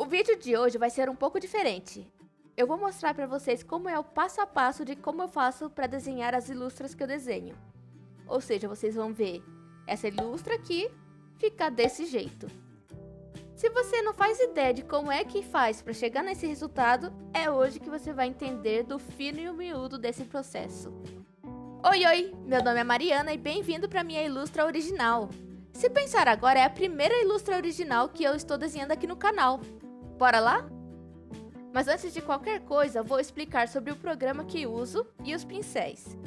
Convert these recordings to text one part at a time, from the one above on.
vídeo de hoje vai ser um pouco diferente. Eu vou mostrar para vocês como é o passo a passo de como eu faço para desenhar as ilustras que eu desenho. Ou seja, vocês vão ver essa ilustra aqui ficar desse jeito. Se você não faz ideia de como é que faz para chegar nesse resultado, é hoje que você vai entender do fino e o miúdo desse processo. Oi, meu nome é Mariana e bem-vindo para minha ilustra original. Se pensar agora, é a primeira ilustra original que eu estou desenhando aqui no canal. Bora lá? Mas antes de qualquer coisa, vou explicar sobre o programa que uso e os pincéis.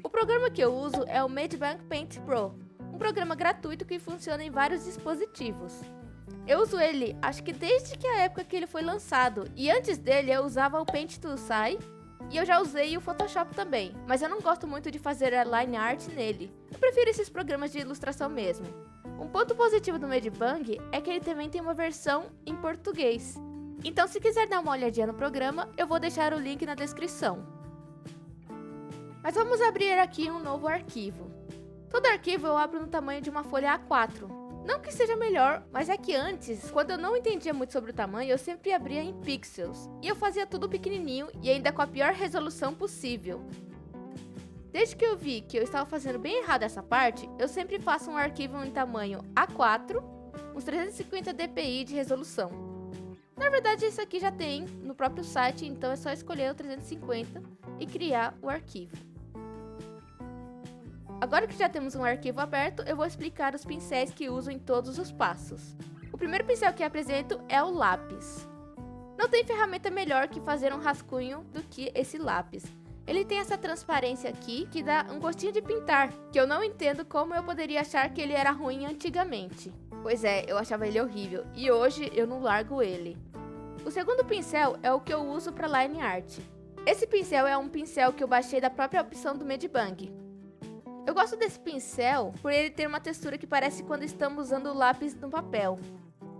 O programa que eu uso é o Medibang Paint Pro, um programa gratuito que funciona em vários dispositivos. Eu uso ele, acho que desde que a época que ele foi lançado, e antes dele eu usava o Paint to Sai, e eu já usei o Photoshop também, mas eu não gosto muito de fazer a line art nele. Eu prefiro esses programas de ilustração mesmo. Um ponto positivo do Medibang é que ele também tem uma versão em português. Então, se quiser dar uma olhadinha no programa, eu vou deixar o link na descrição. Mas vamos abrir aqui um novo arquivo. Todo arquivo eu abro no tamanho de uma folha A4. Não que seja melhor, mas é que antes, quando eu não entendia muito sobre o tamanho, eu sempre abria em pixels. E eu fazia tudo pequenininho e ainda com a pior resolução possível. Desde que eu vi que eu estava fazendo bem errado essa parte, eu sempre faço um arquivo em tamanho A4, uns 350 dpi de resolução. Na verdade, isso aqui já tem no próprio site, então é só escolher o 350 e criar o arquivo. Agora que já temos um arquivo aberto, eu vou explicar os pincéis que uso em todos os passos. O primeiro pincel que apresento é o lápis. Não tem ferramenta melhor que fazer um rascunho do que esse lápis. Ele tem essa transparência aqui que dá um gostinho de pintar, que eu não entendo como eu poderia achar que ele era ruim antigamente. Pois é, eu achava ele horrível e hoje eu não largo ele. O segundo pincel é o que eu uso para line art. Esse pincel é um pincel que eu baixei da própria opção do Medibang. Eu gosto desse pincel por ele ter uma textura que parece quando estamos usando o lápis no papel.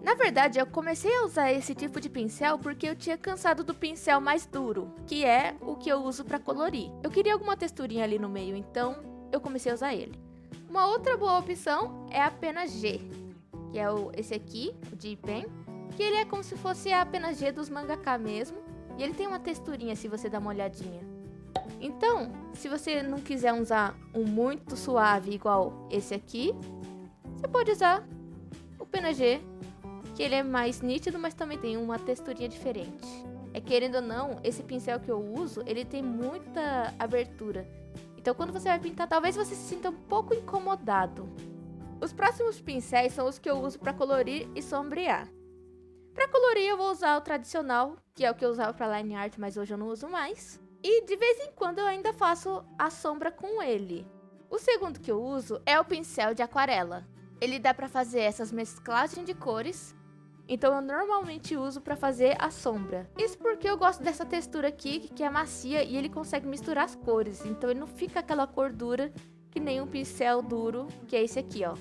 Na verdade, eu comecei a usar esse tipo de pincel porque eu tinha cansado do pincel mais duro, que é o que eu uso para colorir. Eu queria alguma texturinha ali no meio, então eu comecei a usar ele. Uma outra boa opção é a pena G, que é esse aqui, o G-Pen, que ele é como se fosse a pena G dos mangaka mesmo, e ele tem uma texturinha se você dar uma olhadinha. Então, se você não quiser usar um muito suave igual esse aqui, você pode usar o pena G, que ele é mais nítido, mas também tem uma texturinha diferente. Querendo ou não, esse pincel que eu uso, ele tem muita abertura. Então, quando você vai pintar, talvez você se sinta um pouco incomodado. Os próximos pincéis são os que eu uso para colorir e sombrear. Para colorir, eu vou usar o tradicional, que é o que eu usava para line art, mas hoje eu não uso mais. E de vez em quando eu ainda faço a sombra com ele. O segundo que eu uso é o pincel de aquarela. Ele dá para fazer essas mesclagens de cores. Então eu normalmente uso para fazer a sombra. Isso porque eu gosto dessa textura aqui, que é macia e ele consegue misturar as cores. Então ele não fica aquela cor dura que nem um pincel duro, que é esse aqui, ó.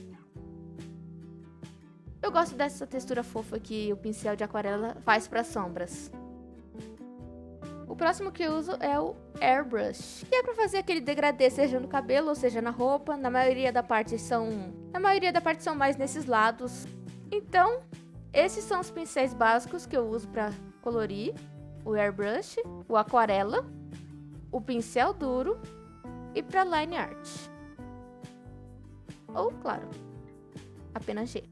Eu gosto dessa textura fofa que o pincel de aquarela faz para sombras. O próximo que eu uso é o Airbrush, que é para fazer aquele degradê, seja no cabelo ou seja na roupa. Na maioria da parte são mais nesses lados. Então, esses são os pincéis básicos que eu uso para colorir: o Airbrush, o aquarela, o pincel duro e para line art. Ou, claro, apenas G.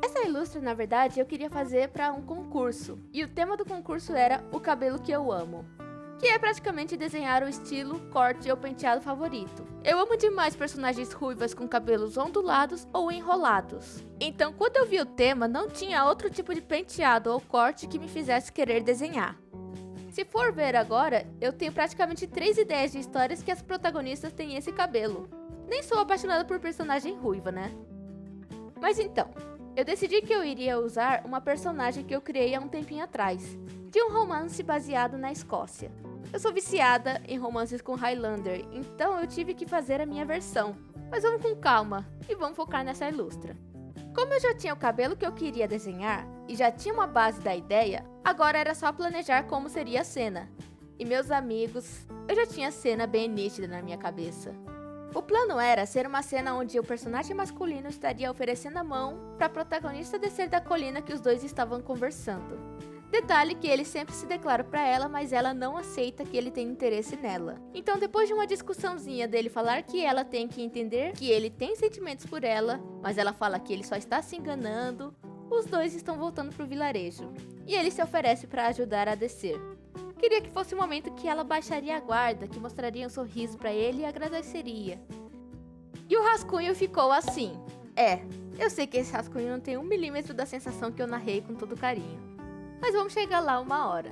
Essa ilustra, na verdade, eu queria fazer para um concurso. E o tema do concurso era o cabelo que eu amo, que é praticamente desenhar o estilo, corte ou penteado favorito. Eu amo demais personagens ruivas com cabelos ondulados ou enrolados. Então, quando eu vi o tema, não tinha outro tipo de penteado ou corte que me fizesse querer desenhar. Se for ver agora, eu tenho praticamente 3 ideias de histórias que as protagonistas têm esse cabelo. Nem sou apaixonada por personagem ruiva, né? Mas então, eu decidi que eu iria usar uma personagem que eu criei há um tempinho atrás, de um romance baseado na Escócia. Eu sou viciada em romances com Highlander, então eu tive que fazer a minha versão. Mas vamos com calma e vamos focar nessa ilustra. Como eu já tinha o cabelo que eu queria desenhar e já tinha uma base da ideia, agora era só planejar como seria a cena. E meus amigos, eu já tinha a cena bem nítida na minha cabeça. O plano era ser uma cena onde o personagem masculino estaria oferecendo a mão para a protagonista descer da colina que os dois estavam conversando. Detalhe que ele sempre se declara para ela, mas ela não aceita que ele tem interesse nela. Então, depois de uma discussãozinha dele falar que ela tem que entender que ele tem sentimentos por ela, mas ela fala que ele só está se enganando, os dois estão voltando pro vilarejo. E ele se oferece para ajudar a descer. Queria que fosse o momento que ela baixaria a guarda, que mostraria um sorriso para ele e agradeceria. E o rascunho ficou assim. Eu sei que esse rascunho não tem 1 milímetro da sensação que eu narrei com todo carinho. Mas vamos chegar lá uma hora.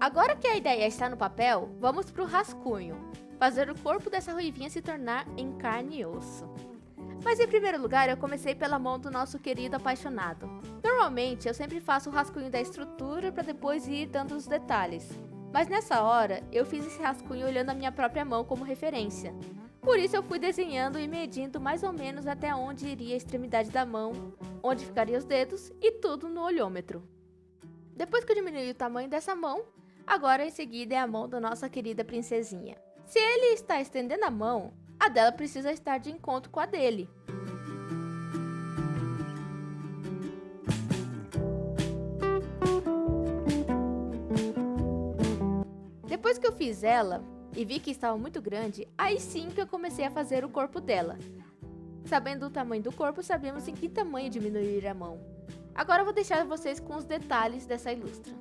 Agora que a ideia está no papel, vamos pro rascunho. Fazer o corpo dessa ruivinha se tornar em carne e osso. Mas em primeiro lugar, eu comecei pela mão do nosso querido apaixonado. Normalmente, eu sempre faço o rascunho da estrutura para depois ir dando os detalhes. Mas nessa hora, eu fiz esse rascunho olhando a minha própria mão como referência. Por isso eu fui desenhando e medindo mais ou menos até onde iria a extremidade da mão, onde ficariam os dedos e tudo no olhômetro. Depois que eu diminui o tamanho dessa mão, agora em seguida é a mão da nossa querida princesinha. Se ele está estendendo a mão, a dela precisa estar de encontro com a dele. Depois que eu fiz ela e vi que estava muito grande, aí sim que eu comecei a fazer o corpo dela. Sabendo o tamanho do corpo, sabemos em que tamanho diminuir a mão. Agora eu vou deixar vocês com os detalhes dessa ilustra.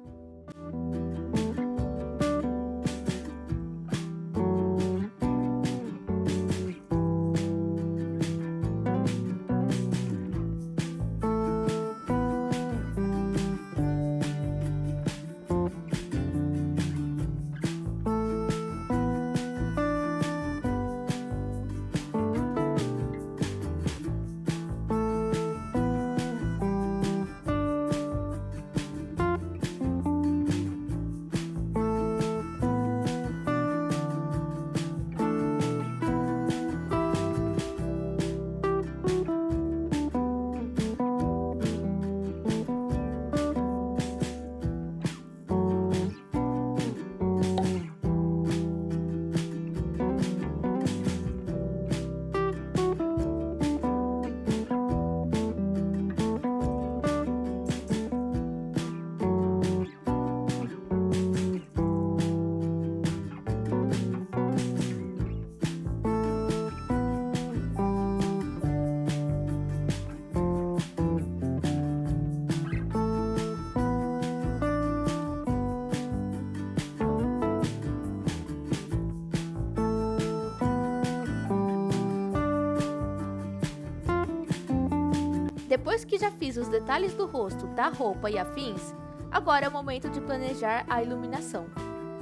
Depois que já fiz os detalhes do rosto, da roupa e afins, agora é o momento de planejar a iluminação.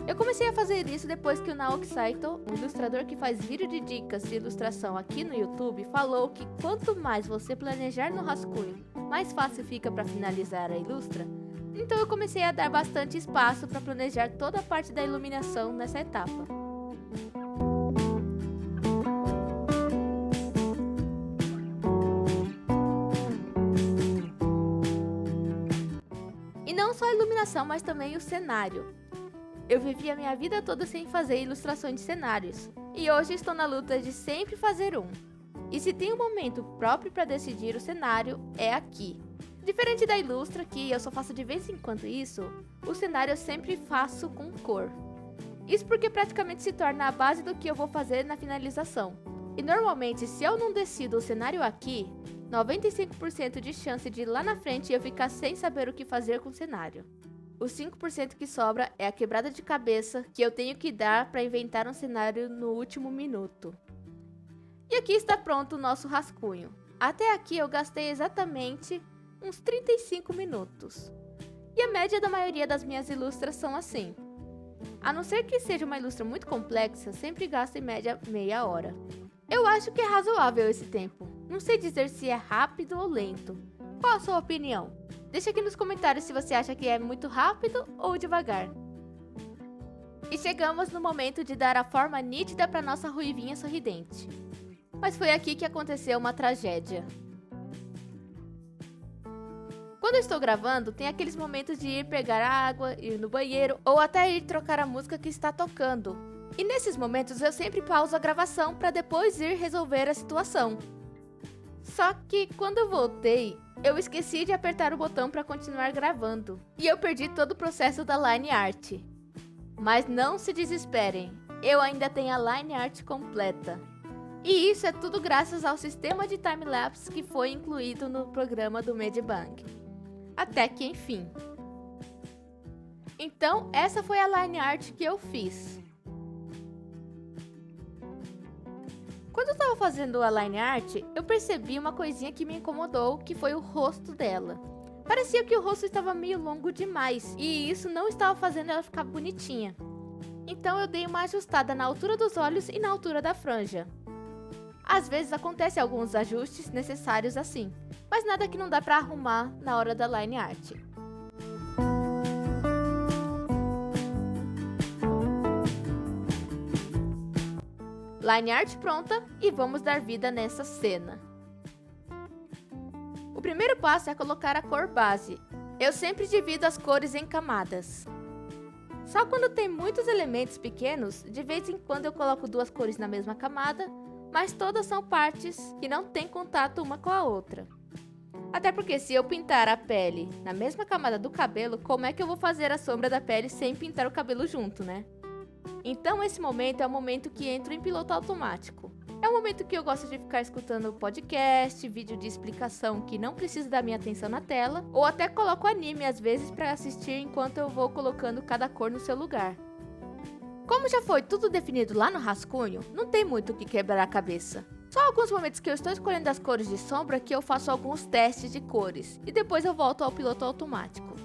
Eu comecei a fazer isso depois que o Naoki Saito, um ilustrador que faz vídeo de dicas de ilustração aqui no YouTube, falou que quanto mais você planejar no rascunho, mais fácil fica para finalizar a ilustra. Então eu comecei a dar bastante espaço para planejar toda a parte da iluminação nessa etapa. E não só a iluminação, mas também o cenário. Eu vivi a minha vida toda sem fazer ilustrações de cenários, e hoje estou na luta de sempre fazer um. E se tem um momento próprio para decidir o cenário, é aqui. Diferente da ilustra, que eu só faço de vez em quando isso, o cenário eu sempre faço com cor. Isso porque praticamente se torna a base do que eu vou fazer na finalização. E normalmente, se eu não decido o cenário aqui, 95% de chance de lá na frente eu ficar sem saber o que fazer com o cenário. Os 5% que sobra é a quebrada de cabeça que eu tenho que dar para inventar um cenário no último minuto. E aqui está pronto o nosso rascunho. Até aqui eu gastei exatamente uns 35 minutos. E a média da maioria das minhas ilustras são assim. A não ser que seja uma ilustra muito complexa, sempre gasto em média meia hora. Eu acho que é razoável esse tempo. Não sei dizer se é rápido ou lento. Qual a sua opinião? Deixa aqui nos comentários se você acha que é muito rápido ou devagar. E chegamos no momento de dar a forma nítida para nossa ruivinha sorridente. Mas foi aqui que aconteceu uma tragédia. Quando eu estou gravando, tem aqueles momentos de ir pegar água, ir no banheiro ou até ir trocar a música que está tocando. E nesses momentos eu sempre pauso a gravação para depois ir resolver a situação. Só que quando eu voltei, eu esqueci de apertar o botão para continuar gravando. E eu perdi todo o processo da line art. Mas não se desesperem, eu ainda tenho a line art completa. E isso é tudo graças ao sistema de timelapse que foi incluído no programa do Medibang. Até que enfim. Então essa foi a line art que eu fiz. Quando eu tava fazendo a line art, eu percebi uma coisinha que me incomodou, que foi o rosto dela. Parecia que o rosto estava meio longo demais, e isso não estava fazendo ela ficar bonitinha. Então eu dei uma ajustada na altura dos olhos e na altura da franja. Às vezes acontece alguns ajustes necessários assim, mas nada que não dá pra arrumar na hora da line art. Line art pronta e vamos dar vida nessa cena. O primeiro passo é colocar a cor base. Eu sempre divido as cores em camadas. Só quando tem muitos elementos pequenos, de vez em quando eu coloco duas cores na mesma camada, mas todas são partes que não têm contato uma com a outra. Até porque se eu pintar a pele na mesma camada do cabelo, como é que eu vou fazer a sombra da pele sem pintar o cabelo junto, né? Então esse momento é o momento que entro em piloto automático. É o momento que eu gosto de ficar escutando podcast, vídeo de explicação que não precisa da minha atenção na tela, ou até coloco anime às vezes para assistir enquanto eu vou colocando cada cor no seu lugar. Como já foi tudo definido lá no rascunho, não tem muito o que quebrar a cabeça. Só alguns momentos que eu estou escolhendo as cores de sombra que eu faço alguns testes de cores, e depois eu volto ao piloto automático.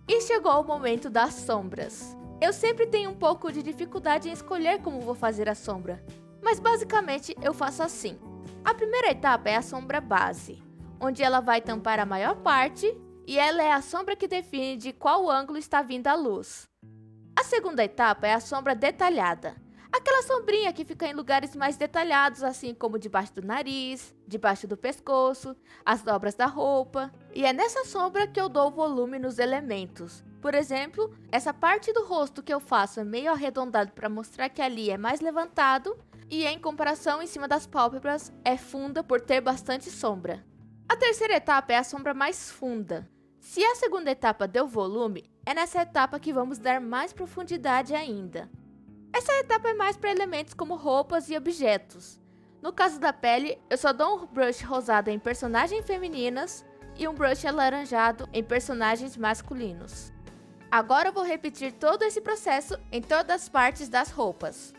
E chegou o momento das sombras. Eu sempre tenho um pouco de dificuldade em escolher como vou fazer a sombra, mas basicamente eu faço assim. A primeira etapa é a sombra base, onde ela vai tampar a maior parte e ela é a sombra que define de qual ângulo está vindo a luz. A segunda etapa é a sombra detalhada, aquela sombrinha que fica em lugares mais detalhados, assim como debaixo do nariz, debaixo do pescoço, as dobras da roupa, e é nessa sombra que eu dou volume nos elementos. Por exemplo, essa parte do rosto que eu faço é meio arredondado para mostrar que ali é mais levantado e em comparação em cima das pálpebras é funda por ter bastante sombra. A terceira etapa é a sombra mais funda. Se a segunda etapa deu volume, é nessa etapa que vamos dar mais profundidade ainda. Essa etapa é mais para elementos como roupas e objetos. No caso da pele, eu só dou um brush rosado em personagens femininas e um brush alaranjado em personagens masculinos. Agora eu vou repetir todo esse processo em todas as partes das roupas.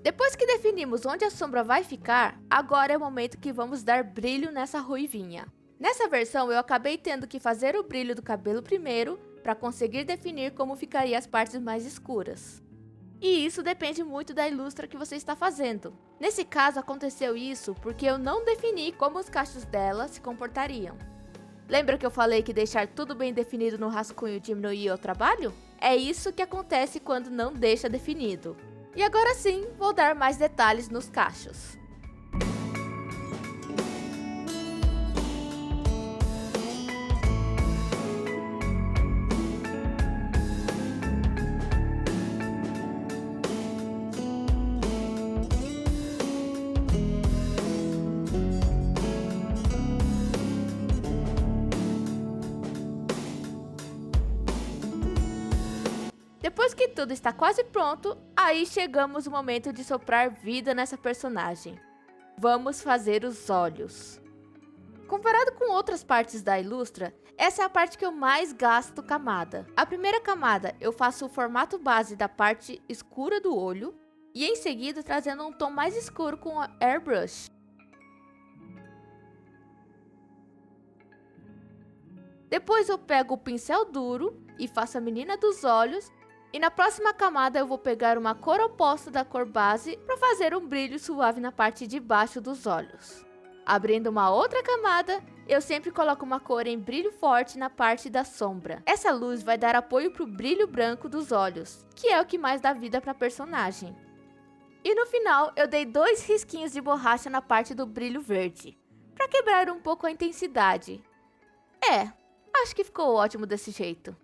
Depois que definimos onde a sombra vai ficar, agora é o momento que vamos dar brilho nessa ruivinha. Nessa versão eu acabei tendo que fazer o brilho do cabelo primeiro, para conseguir definir como ficaria as partes mais escuras. E isso depende muito da ilustra que você está fazendo. Nesse caso aconteceu isso porque eu não defini como os cachos dela se comportariam. Lembra que eu falei que deixar tudo bem definido no rascunho diminuía o trabalho? É isso que acontece quando não deixa definido. E agora sim, vou dar mais detalhes nos cachos. Depois que tudo está quase pronto, aí chegamos no momento de soprar vida nessa personagem. Vamos fazer os olhos. Comparado com outras partes da Ilustra, essa é a parte que eu mais gasto camada. A primeira camada eu faço o formato base da parte escura do olho e em seguida trazendo um tom mais escuro com a airbrush. Depois eu pego o pincel duro e faço a menina dos olhos. E na próxima camada eu vou pegar uma cor oposta da cor base para fazer um brilho suave na parte de baixo dos olhos. Abrindo uma outra camada, eu sempre coloco uma cor em brilho forte na parte da sombra. Essa luz vai dar apoio para o brilho branco dos olhos, que é o que mais dá vida para a personagem. E no final eu dei 2 risquinhos de borracha na parte do brilho verde, para quebrar um pouco a intensidade. Acho que ficou ótimo desse jeito.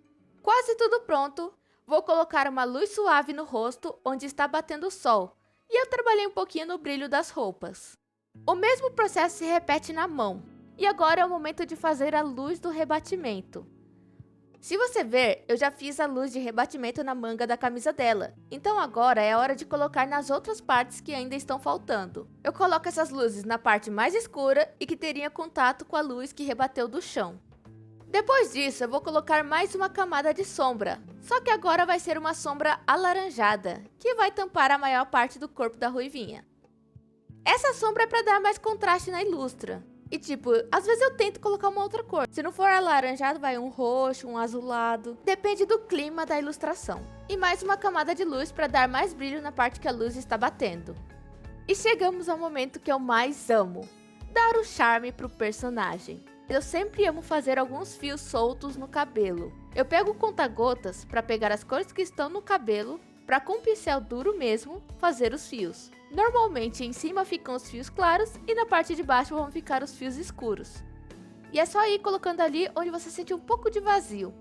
Quase tudo pronto. Vou colocar uma luz suave no rosto onde está batendo o sol, e eu trabalhei um pouquinho no brilho das roupas. O mesmo processo se repete na mão, e agora é o momento de fazer a luz do rebatimento. Se você ver, eu já fiz a luz de rebatimento na manga da camisa dela, então agora é a hora de colocar nas outras partes que ainda estão faltando. Eu coloco essas luzes na parte mais escura e que teria contato com a luz que rebateu do chão. Depois disso, eu vou colocar mais uma camada de sombra, só que agora vai ser uma sombra alaranjada, que vai tampar a maior parte do corpo da ruivinha. Essa sombra é para dar mais contraste na Ilustra. E tipo, às vezes eu tento colocar uma outra cor. Se não for alaranjado, vai um roxo, um azulado. Depende do clima da ilustração. E mais uma camada de luz para dar mais brilho na parte que a luz está batendo. E chegamos ao momento que eu mais amo. Dar o charme pro personagem. Eu sempre amo fazer alguns fios soltos no cabelo. Eu pego o conta-gotas para pegar as cores que estão no cabelo, para com pincel duro mesmo, fazer os fios. Normalmente em cima ficam os fios claros e na parte de baixo vão ficar os fios escuros. E é só ir colocando ali onde você sente um pouco de vazio.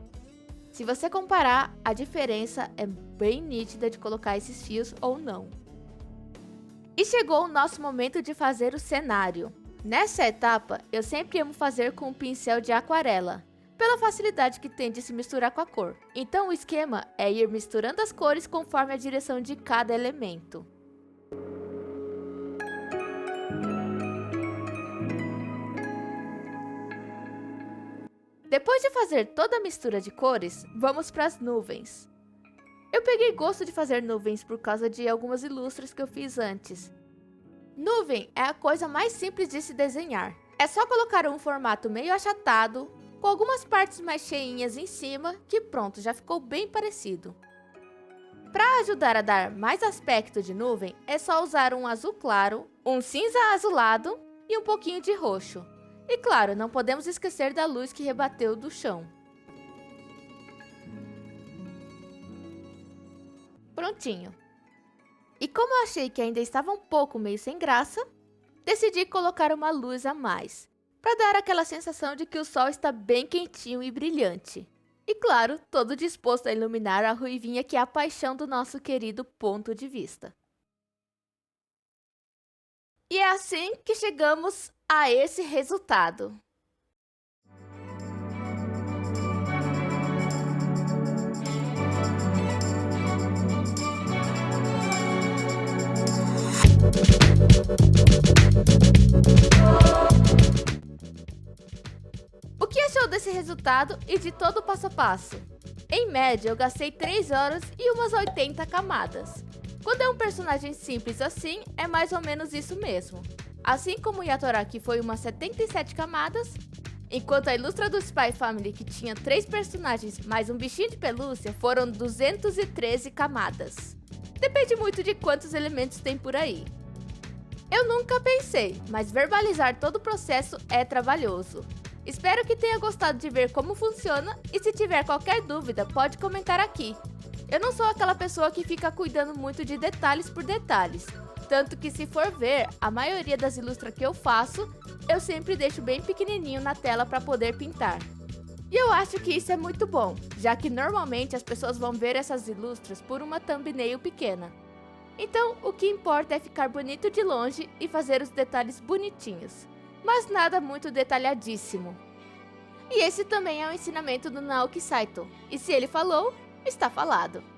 Se você comparar, a diferença é bem nítida de colocar esses fios ou não. E chegou o nosso momento de fazer o cenário. Nessa etapa, eu sempre amo fazer com um pincel de aquarela, pela facilidade que tem de se misturar com a cor. Então o esquema é ir misturando as cores conforme a direção de cada elemento. Depois de fazer toda a mistura de cores, vamos para as nuvens. Eu peguei gosto de fazer nuvens por causa de algumas ilustras que eu fiz antes. Nuvem é a coisa mais simples de se desenhar. É só colocar um formato meio achatado, com algumas partes mais cheinhas em cima, que pronto, já ficou bem parecido. Para ajudar a dar mais aspecto de nuvem, é só usar um azul claro, um cinza azulado e um pouquinho de roxo. E claro, não podemos esquecer da luz que rebateu do chão. Prontinho. E como eu achei que ainda estava um pouco meio sem graça, decidi colocar uma luz a mais, para dar aquela sensação de que o sol está bem quentinho e brilhante. E claro, todo disposto a iluminar a ruivinha que é a paixão do nosso querido ponto de vista. E é assim que chegamos a esse resultado. O que achou desse resultado e de todo o passo a passo? Em média, eu gastei 3 horas e umas 80 camadas. Quando é um personagem simples assim, é mais ou menos isso mesmo. Assim como o Yatoraki foi umas 77 camadas, enquanto a Ilustra do Spy Family, que tinha 3 personagens mais um bichinho de pelúcia, foram 213 camadas. Depende muito de quantos elementos tem por aí. Eu nunca pensei, mas verbalizar todo o processo é trabalhoso. Espero que tenha gostado de ver como funciona e se tiver qualquer dúvida pode comentar aqui. Eu não sou aquela pessoa que fica cuidando muito de detalhes por detalhes, tanto que se for ver, a maioria das ilustras que eu faço, eu sempre deixo bem pequenininho na tela para poder pintar. E eu acho que isso é muito bom, já que normalmente as pessoas vão ver essas ilustras por uma thumbnail pequena. Então, o que importa é ficar bonito de longe e fazer os detalhes bonitinhos, mas nada muito detalhadíssimo. E esse também é o ensinamento do Naoki Saito, e se ele falou, está falado.